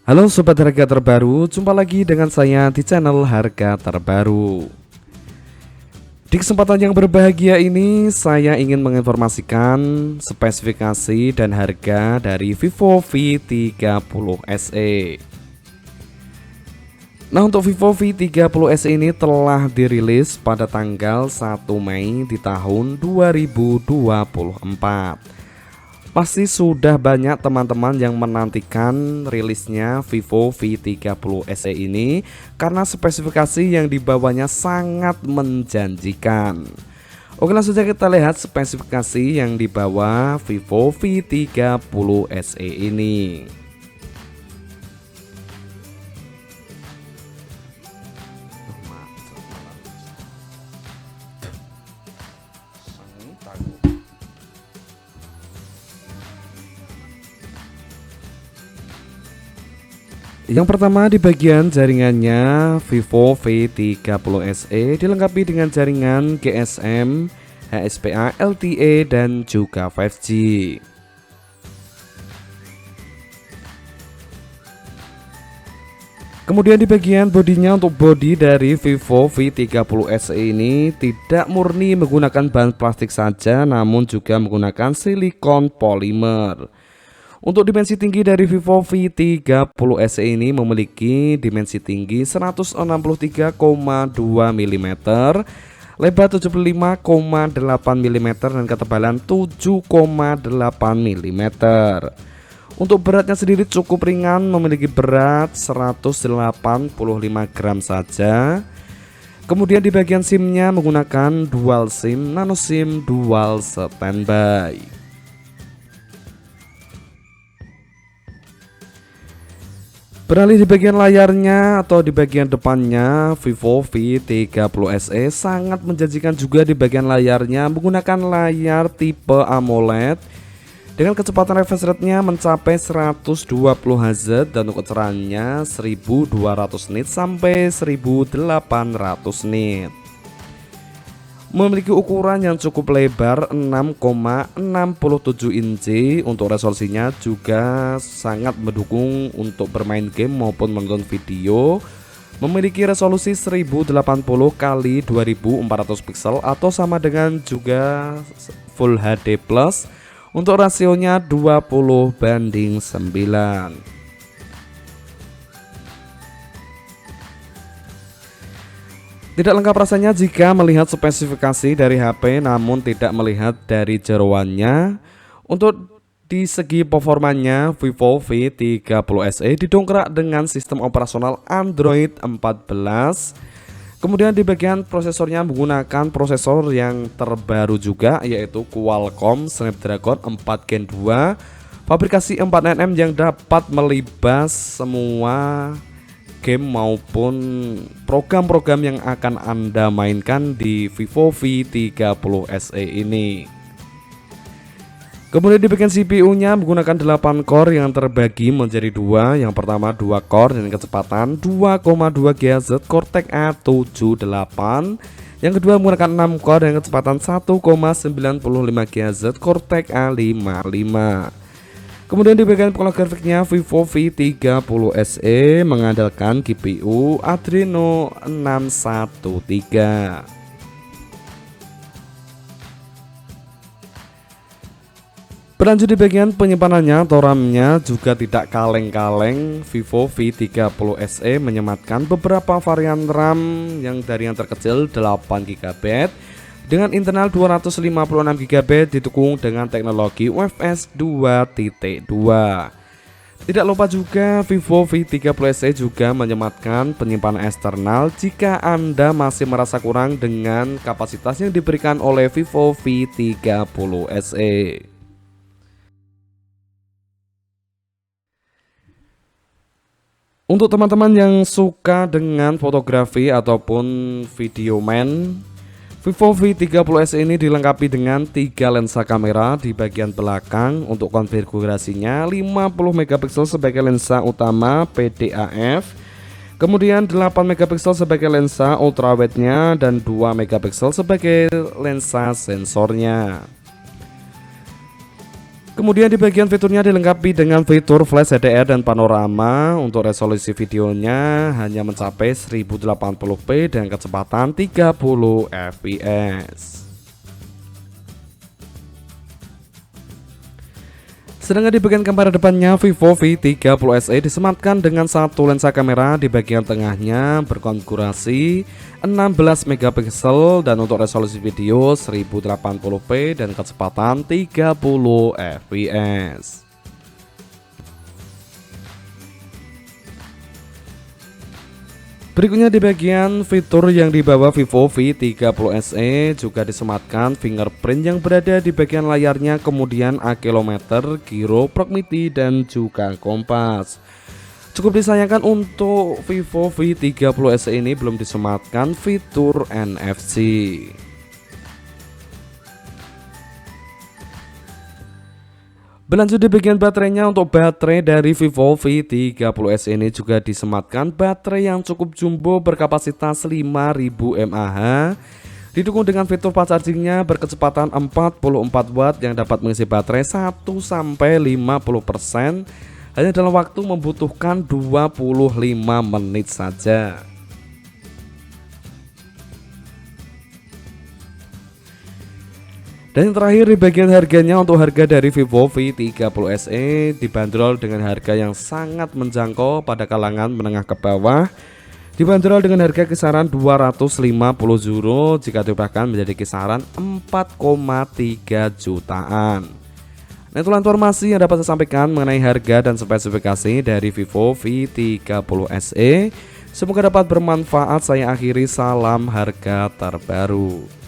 Halo sobat harga terbaru, jumpa lagi dengan saya di channel Harga Terbaru. Di kesempatan yang berbahagia ini, saya ingin menginformasikan spesifikasi dan harga dari Vivo V30 SE. Nah, untuk Vivo V30 SE ini telah dirilis pada tanggal 1 Mei di tahun 2024. Pasti sudah banyak teman-teman yang menantikan rilisnya Vivo V30 SE ini karena spesifikasi yang dibawanya sangat menjanjikan. Oke, langsung saja kita lihat spesifikasi yang dibawa Vivo V30 SE ini. Yang pertama, di bagian jaringannya Vivo V30 SE dilengkapi dengan jaringan GSM, HSPA, LTE dan juga 5G. Kemudian di bagian bodinya, untuk bodi dari Vivo V30 SE ini tidak murni menggunakan bahan plastik saja, namun juga menggunakan silikon polimer. Untuk dimensi tinggi dari Vivo V30 SE ini memiliki dimensi tinggi 163,2 mm, lebar 75,8 mm dan ketebalan 7,8 mm. Untuk beratnya sendiri cukup ringan, memiliki berat 185 gram saja. Kemudian di bagian SIM-nya menggunakan dual SIM, nano SIM dual standby. Beralih di bagian layarnya atau di bagian depannya, Vivo V30 SE sangat menjanjikan juga di bagian layarnya menggunakan layar tipe AMOLED dengan kecepatan refresh rate-nya mencapai 120 Hz dan untuk kecerahannya 1200 nit sampai 1800 nit. Memiliki ukuran yang cukup lebar 6,67 inci. Untuk resolusinya juga sangat mendukung untuk bermain game maupun menonton video. Memiliki resolusi 1080 x 2400 pixel atau sama dengan juga Full HD Plus. Untuk rasionya 20:9. Tidak lengkap rasanya jika melihat spesifikasi dari HP namun tidak melihat dari jeroannya. Untuk di segi performanya, Vivo V30 SE didongkrak dengan sistem operasional Android 14. Kemudian di bagian prosesornya menggunakan prosesor yang terbaru juga, yaitu Qualcomm Snapdragon 4 Gen 2 fabrikasi 4nm yang dapat melibas semua game maupun program-program yang akan Anda mainkan di Vivo V30 SE ini. Kemudian di bagian CPU-nya menggunakan 8 core yang terbagi menjadi dua. Yang pertama 2 core dengan kecepatan 2,2 GHz Cortex A78. Yang kedua menggunakan 6 core dengan kecepatan 1,95 GHz Cortex A55. Kemudian di bagian pengolah grafiknya, Vivo V30 SE mengandalkan GPU Adreno 613. Berlanjut di bagian penyimpanannya atau RAM-nya juga tidak kaleng-kaleng. Vivo V30 SE menyematkan beberapa varian RAM yang dari yang terkecil 8 GB dengan internal 256 GB didukung dengan teknologi UFS 2.2. Tidak lupa juga Vivo V30 SE juga menyematkan penyimpanan eksternal jika Anda masih merasa kurang dengan kapasitas yang diberikan oleh Vivo V30 SE. Untuk teman-teman yang suka dengan fotografi ataupun video man, Vivo V30 SE ini dilengkapi dengan 3 lensa kamera di bagian belakang. Untuk konfigurasinya 50 megapiksel sebagai lensa utama PDAF, kemudian 8 megapiksel sebagai lensa ultrawide-nya dan 2 megapiksel sebagai lensa sensornya. Kemudian di bagian fiturnya dilengkapi dengan fitur flash HDR dan panorama. Untuk resolusi videonya hanya mencapai 1080p dan kecepatan 30 fps. Sedangkan di bagian kamera depannya Vivo V30 SE disematkan dengan satu lensa kamera di bagian tengahnya berkonfigurasi 16 megapiksel dan untuk resolusi video 1080p dan kecepatan 30 fps. Berikutnya di bagian fitur yang dibawa Vivo V30 SE juga disematkan fingerprint yang berada di bagian layarnya, kemudian akselometer, giro, proximity dan juga kompas. Cukup disayangkan untuk Vivo V30 SE ini belum disematkan fitur NFC. Berlanjut di bagian baterainya, untuk baterai dari Vivo V30 SE ini juga disematkan baterai yang cukup jumbo berkapasitas 5000 mAh. Didukung dengan fitur fast chargingnya berkecepatan 44 watt yang dapat mengisi baterai 1-50% hanya dalam waktu membutuhkan 25 menit saja. Dan yang terakhir di bagian harganya, untuk harga dari Vivo V30 SE dibanderol dengan harga yang sangat menjangkau pada kalangan menengah ke bawah. Dibanderol dengan harga kisaran 250 euro jika diubahkan menjadi kisaran 4,3 jutaan. Nah, itulah informasi yang dapat saya sampaikan mengenai harga dan spesifikasi dari Vivo V30 SE. Semoga dapat bermanfaat. Saya akhiri, salam harga terbaru.